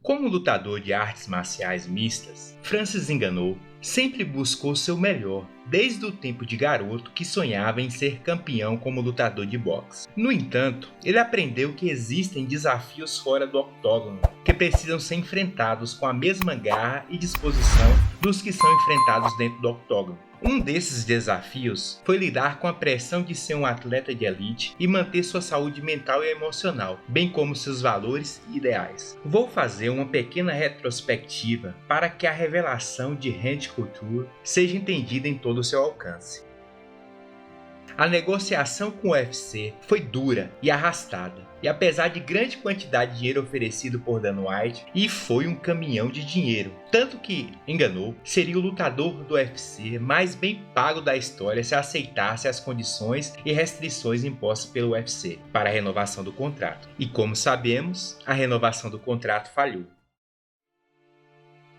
Como lutador de artes marciais mistas, Francis Ngannou sempre buscou seu melhor, desde o tempo de garoto que sonhava em ser campeão como lutador de boxe. No entanto, ele aprendeu que existem desafios fora do octógono que precisam ser enfrentados com a mesma garra e disposição dos que são enfrentados dentro do octógono. Um desses desafios foi lidar com a pressão de ser um atleta de elite e manter sua saúde mental e emocional, bem como seus valores e ideais. Vou fazer uma pequena retrospectiva para que a revelação de Randy Couture seja entendida em todo o seu alcance. A negociação com o UFC foi dura e arrastada, e apesar de grande quantidade de dinheiro oferecido por Dana White, e foi um caminhão de dinheiro, tanto que Ngannou seria o lutador do UFC mais bem pago da história se aceitasse as condições e restrições impostas pelo UFC para a renovação do contrato. E como sabemos, a renovação do contrato falhou.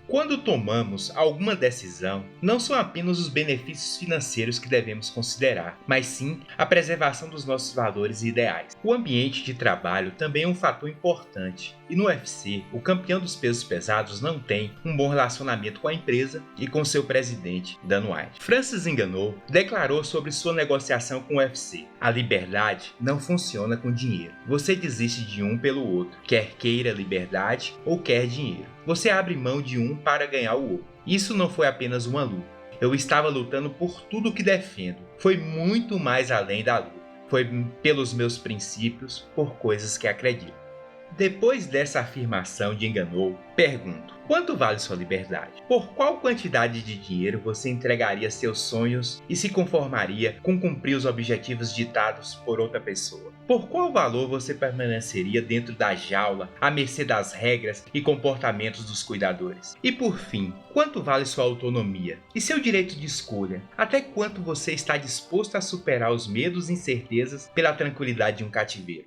Quando tomamos alguma decisão, não são apenas os benefícios financeiros que devemos considerar, mas sim a preservação dos nossos valores e ideais. O ambiente de trabalho também é um fator importante, e no UFC, o campeão dos pesos pesados não tem um bom relacionamento com a empresa e com seu presidente, Dana White. Francis Ngannou declarou sobre sua negociação com o UFC: a liberdade não funciona com dinheiro. Você desiste de um pelo outro, quer queira liberdade ou quer dinheiro. Você abre mão de um para ganhar o outro. Isso não foi apenas uma luta. Eu estava lutando por tudo que defendo. Foi muito mais além da luta. Foi pelos meus princípios, por coisas que acredito. Depois dessa afirmação de Ngannou, pergunto: quanto vale sua liberdade? Por qual quantidade de dinheiro você entregaria seus sonhos e se conformaria com cumprir os objetivos ditados por outra pessoa? Por qual valor você permaneceria dentro da jaula, à mercê das regras e comportamentos dos cuidadores? E por fim, quanto vale sua autonomia e seu direito de escolha? Até quanto você está disposto a superar os medos e incertezas pela tranquilidade de um cativeiro?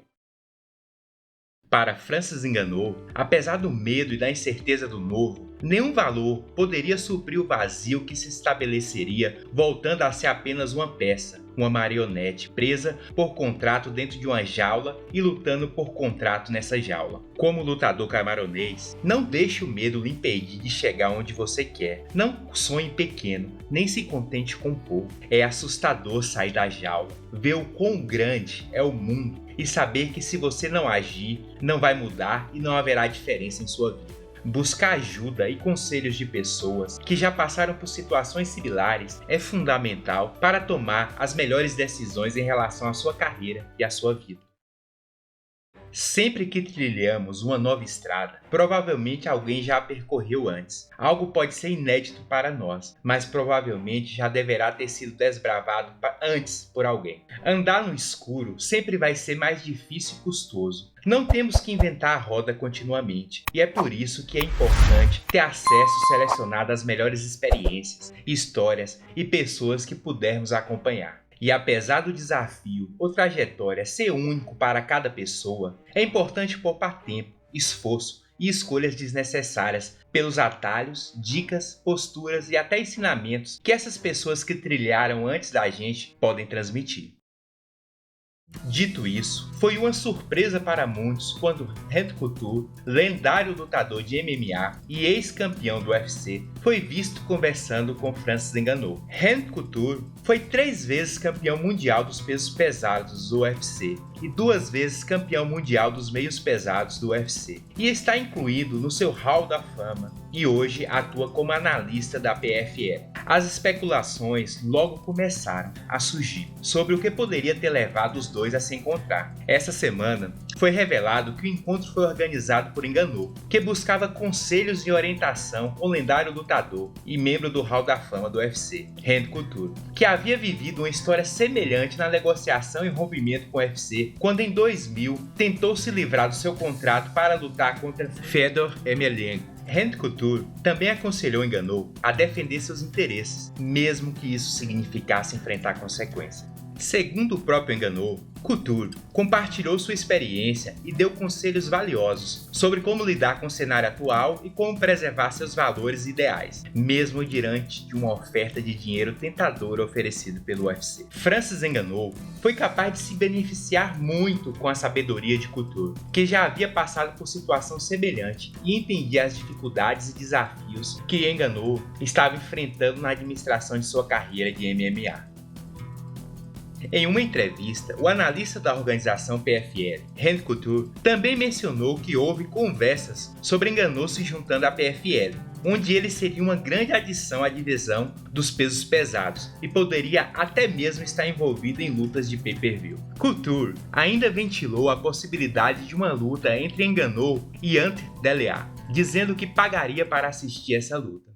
Para Francis Ngannou, apesar do medo e da incerteza do novo, nenhum valor poderia suprir o vazio que se estabeleceria voltando a ser apenas uma peça, uma marionete presa por contrato dentro de uma jaula e lutando por contrato nessa jaula. Como lutador camaronês, não deixe o medo lhe impedir de chegar onde você quer. Não sonhe pequeno, nem se contente com pouco. É assustador sair da jaula, ver o quão grande é o mundo e saber que se você não agir, não vai mudar e não haverá diferença em sua vida. Buscar ajuda e conselhos de pessoas que já passaram por situações similares é fundamental para tomar as melhores decisões em relação à sua carreira e à sua vida. Sempre que trilhamos uma nova estrada, provavelmente alguém já a percorreu antes. Algo pode ser inédito para nós, mas provavelmente já deverá ter sido desbravado antes por alguém. Andar no escuro sempre vai ser mais difícil e custoso. Não temos que inventar a roda continuamente, e é por isso que é importante ter acesso selecionado às melhores experiências, histórias e pessoas que pudermos acompanhar. E apesar do desafio ou trajetória ser único para cada pessoa, é importante poupar tempo, esforço e escolhas desnecessárias pelos atalhos, dicas, posturas e até ensinamentos que essas pessoas que trilharam antes da gente podem transmitir. Dito isso, foi uma surpresa para muitos quando Randy Couture, lendário lutador de MMA e ex-campeão do UFC, foi visto conversando com Francis Ngannou. Randy Couture foi 3 vezes campeão mundial dos pesos pesados do UFC e 2 vezes campeão mundial dos meios pesados do UFC, e está incluído no seu Hall da Fama e hoje atua como analista da PFL. As especulações logo começaram a surgir sobre o que poderia ter levado os dois a se encontrar. Essa semana foi revelado que o encontro foi organizado por Ngannou, que buscava conselhos e orientação com o lendário lutador e membro do Hall da Fama do UFC, Randy Couture, que havia vivido uma história semelhante na negociação e rompimento com o UFC, quando em 2000 tentou se livrar do seu contrato para lutar contra Fedor Emelianenko. Randy Couture também aconselhou Ngannou a defender seus interesses, mesmo que isso significasse enfrentar consequências. Segundo o próprio Ngannou, Couture compartilhou sua experiência e deu conselhos valiosos sobre como lidar com o cenário atual e como preservar seus valores e ideais, mesmo diante de uma oferta de dinheiro tentadora oferecida pelo UFC. Francis Ngannou foi capaz de se beneficiar muito com a sabedoria de Couture, que já havia passado por situação semelhante e entendia as dificuldades e desafios que Ngannou estava enfrentando na administração de sua carreira de MMA. Em uma entrevista, o analista da organização PFL, Randy Couture, também mencionou que houve conversas sobre Ngannou se juntando à PFL, onde ele seria uma grande adição à divisão dos pesos pesados e poderia até mesmo estar envolvido em lutas de pay-per-view. Couture ainda ventilou a possibilidade de uma luta entre Ngannou e Ante Delija, dizendo que pagaria para assistir essa luta.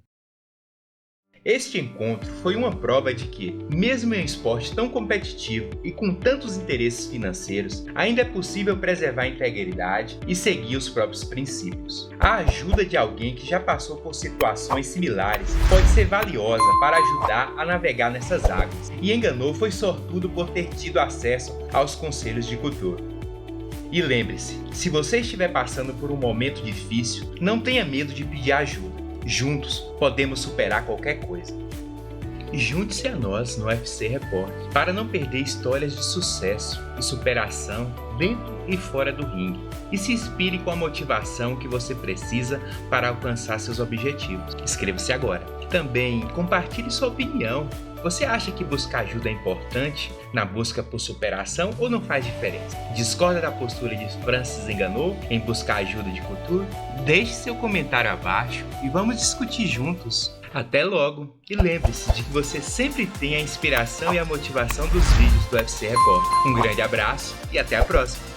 Este encontro foi uma prova de que, mesmo em um esporte tão competitivo e com tantos interesses financeiros, ainda é possível preservar a integridade e seguir os próprios princípios. A ajuda de alguém que já passou por situações similares pode ser valiosa para ajudar a navegar nessas águas, e Ngannou foi sortudo por ter tido acesso aos conselhos de Couture. E lembre-se, se você estiver passando por um momento difícil, não tenha medo de pedir ajuda. Juntos, podemos superar qualquer coisa. Junte-se a nós no UFC Repórter para não perder histórias de sucesso e superação dentro e fora do ringue. E se inspire com a motivação que você precisa para alcançar seus objetivos. Inscreva-se agora. Também compartilhe sua opinião. Você acha que buscar ajuda é importante na busca por superação ou não faz diferença? Discorda da postura de Francis Ngannou em buscar ajuda de Couture? Deixe seu comentário abaixo e vamos discutir juntos. Até logo! E lembre-se de que você sempre tem a inspiração e a motivação dos vídeos do UFC Repórter. Um grande abraço e até a próxima!